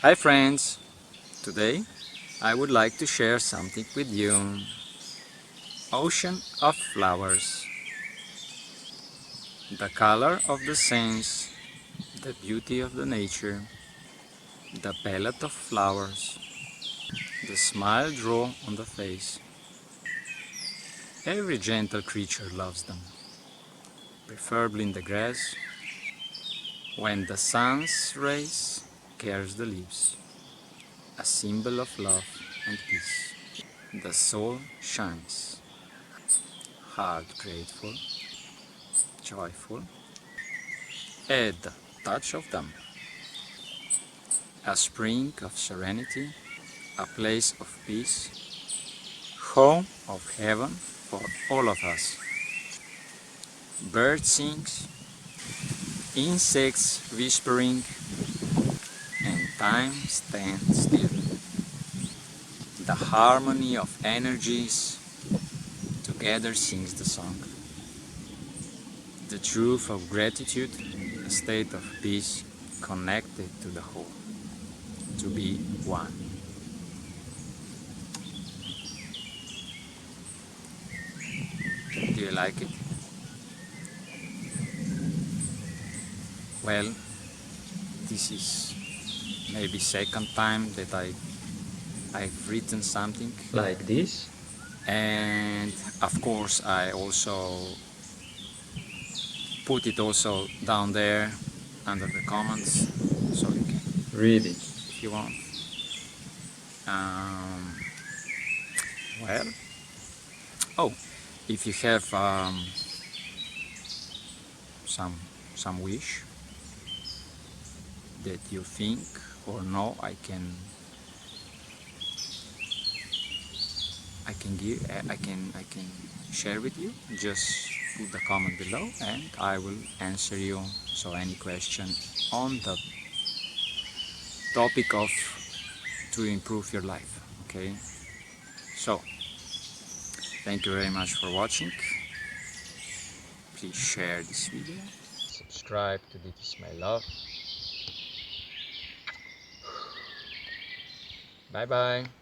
Hi friends! Today I would like to share something with you. Ocean of flowers. The color of the sense, the beauty of the nature, the palette of flowers, the smile draw on the face. Every gentle creature loves them, preferably in the grass, when the sun's rays caress the leaves, a symbol of love and peace. The soul shines, heart grateful, joyful, add the touch of them. A spring of serenity, a place of peace, home of heaven for all of us. Bird sings, insects whispering, and time stands still. The harmony of energies together sings the song. The truth of gratitude, a state of peace connected to the whole, to be one. Do you like it? Well, this is maybe second time that I've written something Like this? and of course I also put it also down there under the comments so you can Read it. if you want. Well, oh, if you have some wish that you think or know I can share with you, just put the comment below and I will answer you. So any question on the topic of to improve your life, okay? So thank you very much for watching. Please share this video, subscribe to This Is My Love. Bye bye.